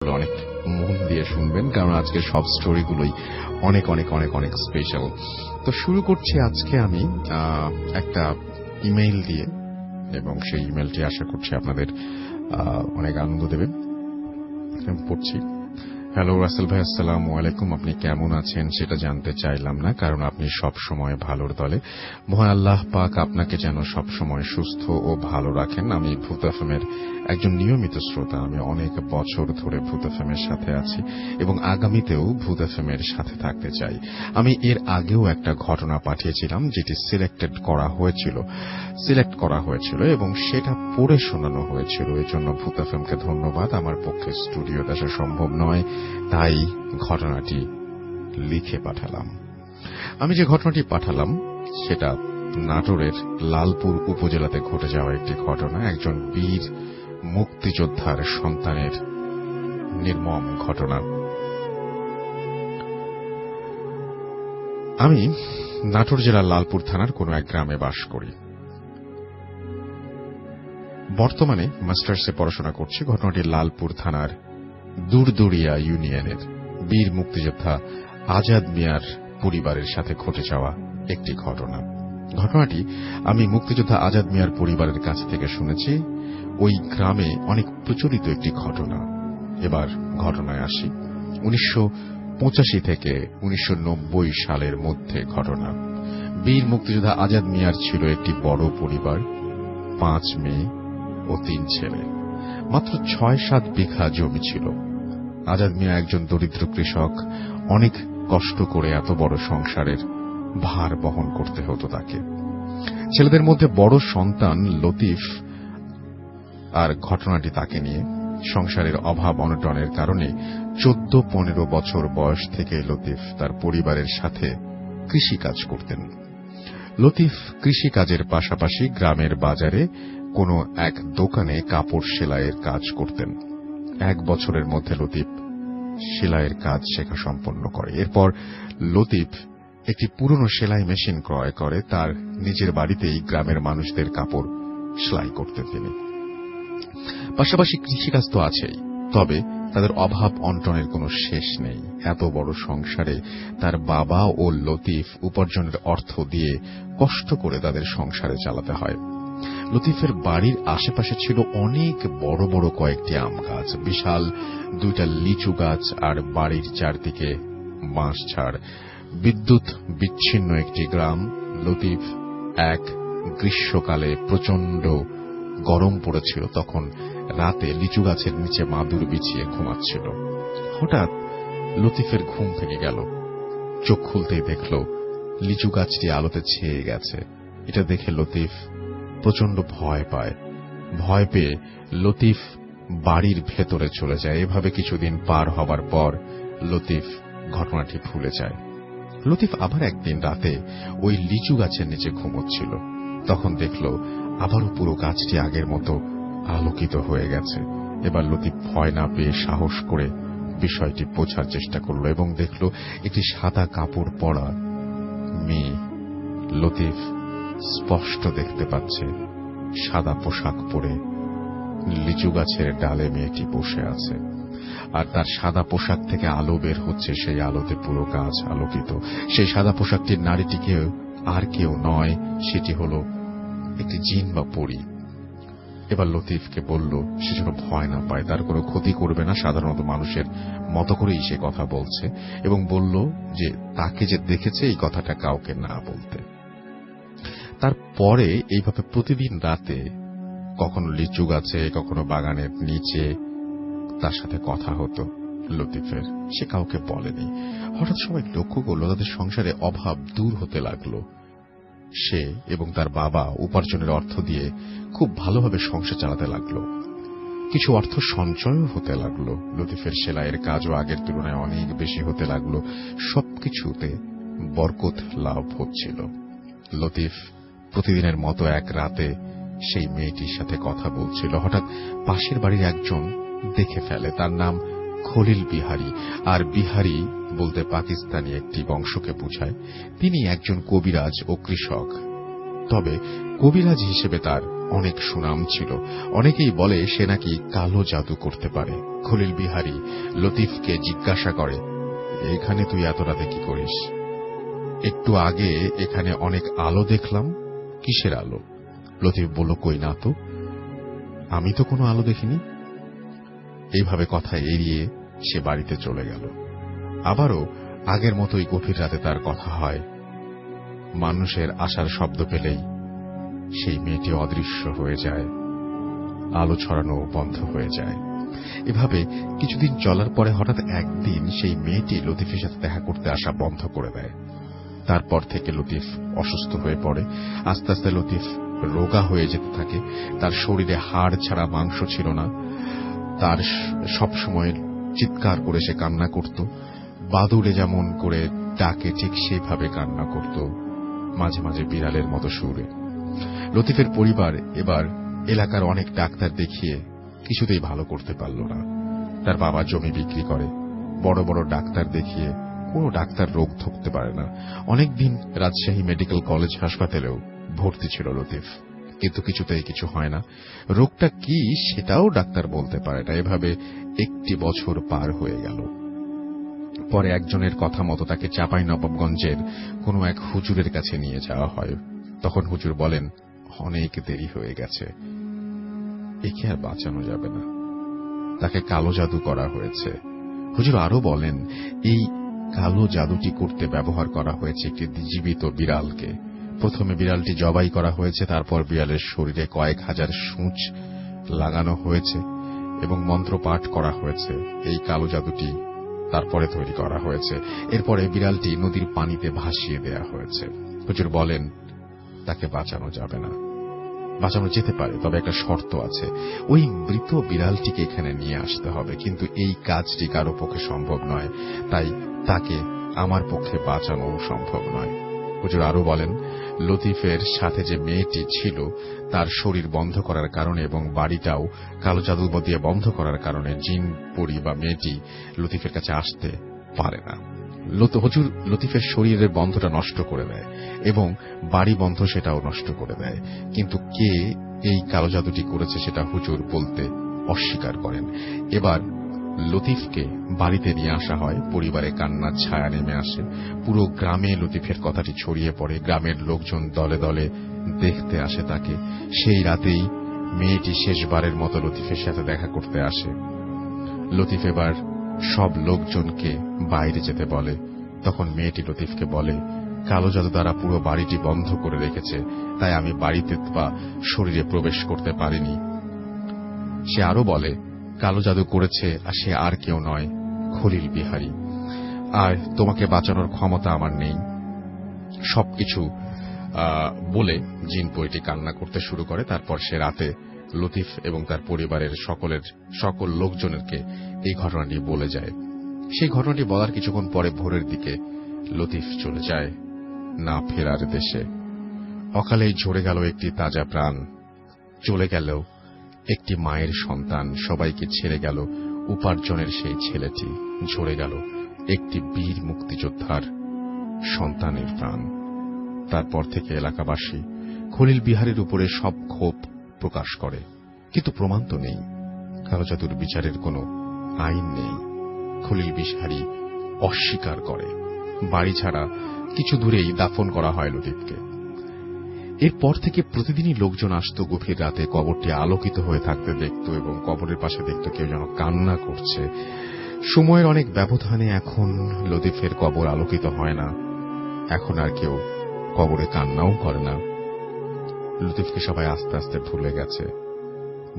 করে অনেক মন দিয়ে শুনবেন, কারণ আজকে সব স্টোরিগুলোই অনেক অনেক অনেক অনেক স্পেশাল। তো শুরু করছি আজকে আমি একটা ইমেইল দিয়ে, এবং সেই ইমেলটি আশা করছি আপনাদের অনেক আনন্দ দেবে। পড়ছি। হ্যালো রাসেল ভাই, আসসালামু আলাইকুম। আপনি কেমন আছেন সেটা জানতে চাইলাম না, কারণ আপনি সব সময় ভালোর দলে। মহান আল্লাহ পাক আপনাকে যেন সব সময় সুস্থ ও ভালো রাখেন। আমি ভূত এফএমের একজন নিয়মিত শ্রোতা। আমি অনেক বছর ধরে ভূত এফএমের সাথে আছি এবং আগামীতেও ভূত এফএমের সাথে থাকতে চাই। আমি এর আগেও একটা ঘটনা পাঠিয়েছিলাম যেটি সিলেক্ট করা হয়েছিল এবং সেটা পড়ে শোনানো হয়েছিল। এর জন্য ভূত এফএমকে ধন্যবাদ। আমার পক্ষে স্টুডিওতে আসা সম্ভব নয়, তাই ঘটনাটি লিখে পাঠালাম। আমি যে ঘটনাটি পাঠালাম সেটা নাটোরের লালপুর উপজেলাতে ঘটে যাওয়া একটি ঘটনা। একজন বীর মুক্তিযোদ্ধার সন্তানের নির্মম ঘটনা। আমি নাটোর জেলার লালপুর থানার কোন এক গ্রামে বাস করি। বর্তমানে মাস্টার্সে পড়াশোনা করছি। ঘটনাটি লালপুর থানার দুরদুরিয়া ইউনিয়নের বীর মুক্তিযোদ্ধা আজাদ মিয়ার পরিবারের সাথে ঘটে যাওয়া একটি ঘটনা। ঘটনাটি আমি মুক্তিযোদ্ধা আজাদ মিয়ার পরিবারের কাছ থেকে শুনেছি। ওই গ্রামে অনেক প্রচলিত একটি ঘটনা। এবার ঘটনায় আসি। 1985 থেকে 1990 সালের মধ্যে ঘটনা। বীর মুক্তিযোদ্ধা আজাদ মিয়ার ছিল একটি বড় পরিবার, 5 মেয়ে ও 3 ছেলে। মাত্র 6-7 বিঘা জমি ছিল। আজাদ মিয়া একজন দরিদ্র কৃষক। অনেক কষ্ট করে এত বড় সংসারের ভার বহন করতে হতো তাকে। ছেলেদের মধ্যে বড় সন্তান লতিফ, আর ঘটনাটি তাকে নিয়ে। সংসারের অভাব অনটনের কারণে 14-15 বছর বয়স থেকে লতিফ তার পরিবারের সাথে কৃষিকাজ করতেন। লতিফ কৃষিকাজের পাশাপাশি গ্রামের বাজারে কোনো এক দোকানে কাপড় সেলাইয়ের কাজ করতেন। 1 বছরের মধ্যে লতিফ সেলাইয়ের কাজ শেখা সম্পন্ন করে। এরপর লতিফ একটি পুরনো সেলাই মেশিন ক্রয় করে। তার নিজের বাড়িতেই গ্রামের মানুষদের কাপড় সেলাই করতেন তিনি। পাশাপাশি কৃষিকাজ তো আছেই, তবে তাদের অভাব অনটনের কোনো শেষ নেই। এত বড় সংসারে তার বাবা ও লতিফ উপার্জনের অর্থ দিয়ে কষ্ট করে তাদের সংসারে চালাতে হয়। লতিফের বাড়ির আশেপাশে ছিল অনেক বড় বড় কয়েকটি আম গাছ, বিশাল 2টা লিচু গাছ, আর বাড়ির চারদিকে বাঁশঝাড়। বিদ্যুৎ বিচ্ছিন্ন একটি গ্রাম। লতিফ এক গ্রীষ্মকালে প্রচণ্ড গরম পড়েছিল, তখন রাতে লিচু গাছের নিচে মাদুর বিছিয়ে ঘুমাচ্ছিল। হঠাৎ লতিফের ঘুম ভেঙে গেল। চোখ খুলতেই দেখল লিচু গাছটি আলোতে ছেয়ে গেছে। এটা দেখে লতিফ প্রচণ্ড ভয় পায়। ভয় পেয়ে লতিফ বাড়ির ভেতরে চলে যায়। এভাবে কিছুদিন পার হবার পর লতিফ ঘটনাটি ভুলে যায়। লতিফ আবার একদিন রাতে ওই লিচু গাছের নিচে ঘুমোচ্ছিল। তখন দেখল আবারও পুরো গাছটি আগের মতো আলোকিত হয়ে গেছে। এবার লতিফ ভয় না পেয়ে সাহস করে বিষয়টি বোঝার চেষ্টা করল এবং দেখল একটি সাদা কাপড় পরা মেয়ে। লতিফ স্পষ্ট দেখতে পাচ্ছে সাদা পোশাক পরে লিচু গাছের ডালে মেয়েটি বসে আছে, আর তার সাদা পোশাক থেকে আলো বের হচ্ছে। সেই আলোতে পুরো গাছ আলোকিত। সেই সাদা পোশাকটির নারীটিকে আর কেউ নয়, সেটি হল একটি জিন বা পরী। এবার লতিফকে বলল সে যেন ভয় না পায়, তার কোনো ক্ষতি করবে না, সাধারণত মানুষের মতো করেই সে কথা বলছে, এবং বলল যে তাকে যে দেখেছে এই কথাটা কাউকে না বলতে। তারপরে এইভাবে প্রতিদিন রাতে কখনো লিচু গাছে, কখনো বাগানের নিচে তার সাথে কথা হতো লতিফের। সে কাউকে বলেনি। হঠাৎ সবাই লক্ষ্য করল তাদের সংসারে অভাব দূর হতে লাগলো। সে এবং তার বাবা উপার্জনের অর্থ দিয়ে খুব ভালোভাবে সংসার চালাতে লাগলো। কিছু অর্থ সঞ্চয়ও হতে লাগলো। লতিফের সেলাইয়ের কাজও আগের তুলনায় অনেক বেশি হতে লাগলো। সবকিছুতে বরকত লাভ হচ্ছিল। লতিফ প্রতিদিনের মতো এক রাতে সেই মেয়েটির সাথে কথা বলছিল। হঠাৎ পাশের বাড়ির একজন দেখে ফেলে। তার নাম খলিল বিহারী, আর বিহারী বলতে পাকিস্তানি একটি বংশকে বোঝায়। তিনি একজন কবিরাজ ও কৃষক। তবে কবিরাজ হিসেবে তার অনেক সুনাম ছিল। অনেকেই বলে সে নাকি কালো জাদু করতে পারে। খলিল বিহারী লতিফকে জিজ্ঞাসা করে, এখানে তুই এত রাতে কি করিস? একটু আগে এখানে অনেক আলো দেখলাম, কিসের আলো? লতিফ বলল, কই না তো, আমি তো কোনো আলো দেখিনি। এইভাবে কথা এড়িয়ে সে বাড়িতে চলে গেল। আবারও আগের মতোই গভীর রাতে তার কথা হয়। মানুষের আসার শব্দ পেলেই সেই মেয়েটি অদৃশ্য হয়ে যায়, আলো ছড়ানো বন্ধ হয়ে যায়। এভাবে কিছুদিন চলার পরে হঠাৎ একদিন সেই মেয়েটি লতিফের সাথে দেখা করতে আসা বন্ধ করে দেয়। তারপর থেকে লতিফ অসুস্থ হয়ে পড়ে। আস্তে আস্তে লতিফ রোগা হয়ে যেতে থাকে। তার শরীরে হাড় ছাড়া মাংস ছিল না। তার সবসময় চিৎকার করে সে কান্না করত। বাদুড়ে যেমন করে ডাকে ঠিক সেইভাবে কান্না করত, মাঝে মাঝে বিড়ালের মতো সুরে। লতিফের পরিবার এবার এলাকার অনেক ডাক্তার দেখিয়ে কিছুতেই ভালো করতে পারল না। তার বাবা জমি বিক্রি করে, বড় বড় ডাক্তার দেখিয়ে কোনো ডাক্তার রোগ ধরতে পারে না। অনেকদিন রাজশাহী মেডিকেল কলেজ হাসপাতালেও ভর্তি ছিল লতিফ, কিন্তু কিছুতেই কিছু হয় না। রোগটা কি সেটাও ডাক্তার বলতে পারে না। এভাবে 1 বছর পার হয়ে গেল। পরে একজনের কথা মতো তাকে চাঁপাইনবাবগঞ্জের কোনো এক হুজুরের কাছে নিয়ে যাওয়া হয়। তখন হুজুর বলেন, অনেক দেরি হয়ে গেছে, একে আর বাঁচানো যাবে না, তাকে কালো জাদু করা হয়েছে। হুজুর আরো বলেন, এই কালো জাদুটি করতে ব্যবহার করা হয়েছে একটি জীবিত বিড়ালকে। প্রথমে বিড়ালটি জবাই করা হয়েছে, তারপর বিড়ালের শরীরে কয়েক হাজার সূঁচ লাগানো হয়েছে এবং মন্ত্র পাঠ করা হয়েছে। এই কালো জাদুটি তারপরে তৈরি করা হয়েছে। এরপরে বিড়ালটি নদীর পানিতে ভাসিয়ে দেয়া হয়েছে। হুজুর বলেন, তাকে বাঁচানো যাবে না। বাঁচানো যেতে পারে, তবে একটা শর্ত আছে, ওই মৃত বিড়ালটিকে এখানে নিয়ে আসতে হবে। কিন্তু এই কাজটি কারো পক্ষে সম্ভব নয়, তাই তাকে আমার পক্ষে বাঁচানো সম্ভব নয়। হুজুর আরো বলেন, লতিফের সাথে যে মেয়েটি ছিল তার শরীর বন্ধ করার কারণে এবং বাড়িটাও কালো জাদু দিয়ে বন্ধ করার কারণে জিন পরি বা মেয়েটি লতিফের কাছে আসতে পারে না। হুজুর লতিফের শরীরের বন্ধটা নষ্ট করে দেয় এবং বাড়ি বন্ধ সেটাও নষ্ট করে দেয়। কিন্তু কে এই কালো জাদুটি করেছে সেটা হুজুর বলতে অস্বীকার করেন। এবার লতিফকে বাড়িতে নিয়ে আসা হয়। পরিবারে কান্নার ছায়া নেমে আসে। পুরো গ্রামে লতিফের কথাটি ছড়িয়ে পড়ে। গ্রামের লোকজন দলে দলে দেখতে আসে তাকে। সেই রাতেই মেয়েটি শেষবারের মতো লতিফের সাথে দেখা করতে আসে। লতিফ এবার সব লোকজনকে বাইরে যেতে বলে। তখন মেয়েটি লতিফকে বলে, কালো জাদু দ্বারা পুরো বাড়িটি বন্ধ করে রেখেছে, তাই আমি বাড়িতে বা শরীরে প্রবেশ করতে পারিনি। সে আরো বলে, কালো জাদু করেছে আর সে আর কেউ নয়, খলিল বিহারী, আর তোমাকে বাঁচানোর ক্ষমতা আমার নেই। সবকিছু বলে জিন পরিটি কান্না করতে শুরু করে। তারপর সে রাতে লতিফ এবং তার পরিবারের সকল লোকজনকে এই ঘটনাটি বলে যায়। সেই ঘটনাটি বলার কিছুক্ষণ পরে ভোরের দিকে লতিফ চলে যায় না ফেরার দেশে। অকালেই ঝরে গেল একটি তাজা প্রাণ, চলে গেল একটি মায়ের সন্তান, সবাইকে ছেড়ে গেল উপার্জনের সেই ছেলেটি, ঝরে গেল একটি বীর মুক্তিযোদ্ধার সন্তানের প্রাণ। তারপর থেকে এলাকাবাসী খলিল বিহারীর উপরে সব ক্ষোভ প্রকাশ করে, কিন্তু প্রমাণ তো নেই, কালো জাদুর বিচারের কোনো আইন নেই। খলিল বিহারী অস্বীকার করে। বাড়ি ছাড়া কিছু দূরেই দাফন করা হয় লতিফকে। এরপর থেকে প্রতিদিনই লোকজন আসত গভীর রাতে, কবরটি আলোকিত হয়ে থাকতে দেখত এবং কবরের পাশে দেখত কেউ যেন কান্না করছে। সময়ের অনেক ব্যবধানে এখন লতিফের কবর আলোকিত হয় না। এখন আর কেউ কবরে কান্নাও করে না। লতিফকে সবাই আস্তে আস্তে ভুলে গেছে।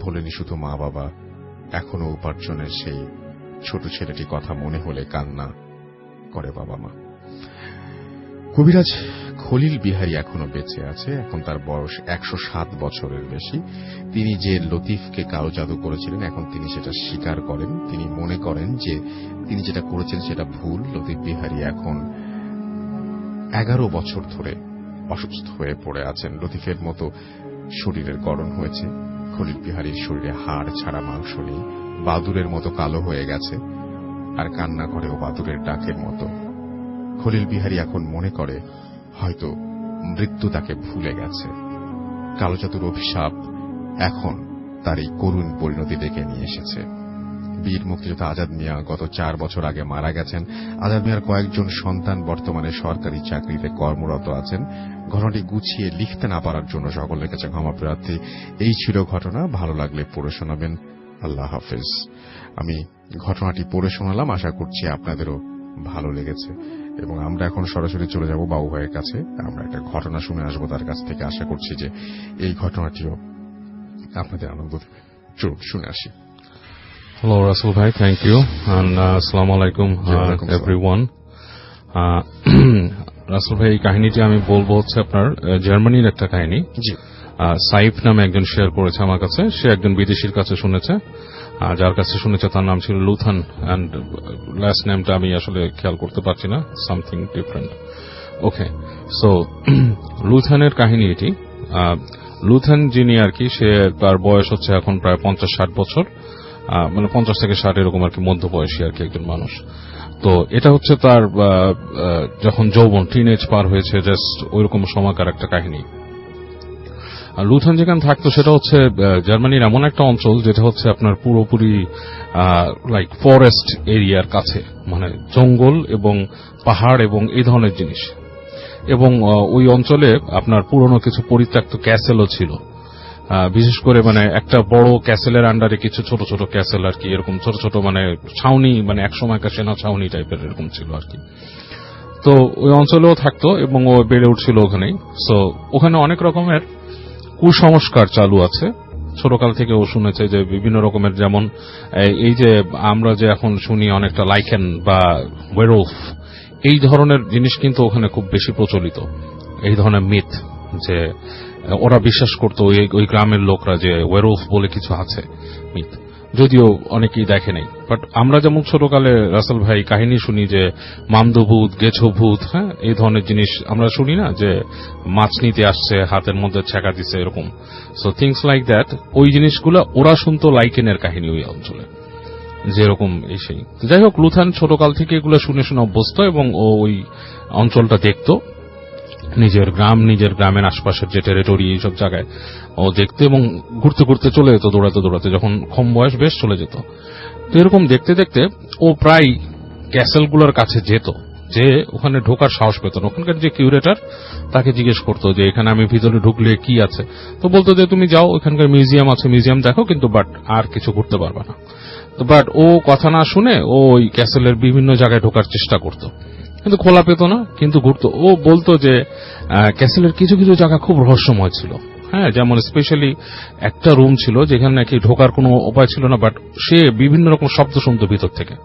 ভোলেনি শুধু মা বাবা, এখনো উপার্জনের সেই ছোট ছেলেটি কথা মনে হলে কান্না করে বাবা মা। কবিরাজ খলিল বিহারী এখনো বেঁচে আছে। এখন তার বয়স 107 বছরের বেশি। তিনি যে লতিফকে কালো জাদু করেছিলেন, এখন তিনি সেটা স্বীকার করেন। তিনি মনে করেন যে তিনি যেটা করেছেন সেটা ভুল। লতিফ বিহারী এখন 11 বছর ধরে অসুস্থ হয়ে পড়ে আছেন। লতিফের মতো শরীরের গড়ন হয়েছে। খলিল বিহারীর শরীরে হাড় ছাড়া মাংস নেই, বাদুরের মতো কালো হয়ে গেছে, আর কান্না করেও বাদুরের ডাকের মতো। খলিল বিহারী এখন মনে করে হয়তো মৃত্যু তাকে ভুলে গেছে। কালো জাদুর অভিশাপ এখন তার এই করুণ পরিণতি ডেকে নিয়ে এসেছে। বীর মুক্তিযোদ্ধা আজাদ মিয়া গত 4 বছর আগে মারা গেছেন। আজাদ মিয়ার কয়েকজন সন্তান বর্তমানে সরকারি চাকরিতে কর্মরত আছেন। ঘটনাটি গুছিয়ে লিখতে না পারার জন্য সকলের কাছে ক্ষমা প্রার্থী। এই ছিল ঘটনা। ভালো লাগলে পড়ে শোনাবেন। আল্লাহ হাফেজ। আমি ঘটনাটি পড়ে শোনালাম, আশা করছি আপনাদেরও ভালো লেগেছে। এবং আমরা এখন সরাসরি চলে যাব বাবু ভাইয়ের কাছে। আমরা একটা ঘটনা শুনে আসবো তার কাছ থেকে। আশা করছি যে এই ঘটনাটিও আপনাদের আনন্দ দেবে। চলুন শুনে আসি। Hello, Russell bhai. Thank you. And assalamu alaikum everyone. Rasel ভাই, এই কাহিনীটি আমি বলবো হচ্ছে আপনার জার্মানির একটা কাহিনী। জি। সাইফ নামে একজন শেয়ার করেছে আমার কাছে। সে একজন বিদেশির কাছে শুনেছে, যার কাছে শুনেছে তার নাম ছিল লুথান, অ্যান্ড লাস্ট নেমটা আমি আসলে খেয়াল করতে পারছি না, সামথিং ডিফারেন্ট। ওকে, সো লুথানের কাহিনী এটি। লুথান যিনি আর কি, সে তার বয়স হচ্ছে এখন প্রায় 50-60 বছর, মানে 50 থেকে 60 এরকম আর কি, মধ্য বয়সী আর কি একজন মানুষ। তো এটা হচ্ছে তার যখন যৌবন, টিনেজ পার হয়েছে, জাস্ট ওইরকম সময়কার একটা কাহিনী। লুথান যেখানে থাকতো সেটা হচ্ছে জার্মানির এমন একটা অঞ্চল যেটা হচ্ছে আপনার পুরোপুরি লাইক ফরেস্ট এরিয়ার কাছে, মানে জঙ্গল এবং পাহাড় এবং এই ধরনের জিনিস। এবং ওই অঞ্চলে আপনার পুরনো কিছু পরিত্যক্ত ক্যাসেলও ছিল। বিশেষ করে মানে একটা বড় ক্যাসেলের আন্ডারে কিছু ছোট ছোট ক্যাসেল আর কি, এরকম ছোট ছোট মানে ছাউনি, মানে একসময়কার সেনা ছাউনি টাইপের এরকম ছিল আর কি। তো ওই অঞ্চলেও থাকতো এবং ও বেড়ে উঠছিল ওখানেই। সো ওখানে অনেক রকমের কুসংস্কার চালু আছে। ছোটকাল থেকে ও শুনেছে যে বিভিন্ন রকমের, যেমন এই যে আমরা যে এখন শুনি অনেকটা লাইকেন বা ওয়েরউলফ, এই ধরনের জিনিস কিন্তু ওখানে খুব বেশি প্রচলিত। এই ধরনের মিথ, যে ওরা বিশ্বাস করতো ওই গ্রামের লোকরা যে ওয়েরউলফ বলে কিছু আছে, মিথ, যদিও অনেকেই দেখে নেই। বাট আমরা যেমন ছোটকালে রাসেল ভাই কাহিনী শুনি যে মামদভূত, গেছভূত, হ্যাঁ, এই ধরনের জিনিস আমরা শুনি না, যে মাছ নিতে আসছে, হাতের মধ্যে ছেঁকা দিচ্ছে, এরকম। সো থিংস লাইক দ্যাট, ওই জিনিসগুলো ওরা শুনতো লাইকেনের কাহিনী ওই অঞ্চলে, যেরকম এই সেই। যাই হোক, লুথান ছোটকাল থেকে এগুলো শুনে শুনে অভ্যস্ত এবং ও ওই অঞ্চলটা দেখতো, নিজের গ্রাম, নিজের গ্রামের আশপাশের যে টেরিটরি, এইসব জায়গায় ও দেখতে এবং ঘুরতে ঘুরতে চলে যেত, দৌড়াতে দৌড়াতে, যখন কম বয়স বেশ চলে যেত। তো এরকম দেখতে দেখতে ও প্রায় ক্যাসেলগুলোর কাছে যেত, যে ওখানে ঢোকার সাহস পেত না। ওখানকার যে কিউরেটর তাকে জিজ্ঞেস করতো যে এখানে আমি ভিতরে ঢুকলে কি আছে, তো বলতো যে তুমি যাও, ওখানকার মিউজিয়াম আছে, মিউজিয়াম দেখো, কিন্তু বাট আর কিছু করতে পারবে না। তো বাট ও কথা না শুনে ও ওই ক্যাসেলের বিভিন্ন জায়গায় ঢোকার চেষ্টা করতো, কিন্তু খোলা পেত না, কিন্তু ঘুরতো। ও বলতো যে ক্যাসেলের কিছু কিছু জায়গা খুব রহস্যময় ছিল, হ্যাঁ, যেমন স্পেশালি একটা রুম ছিল যেখানে নাকি ঢোকার কোনো উপায় ছিল না, বাট সে বিভিন্ন রকম শব্দ শুনতো ভিতর থেকে।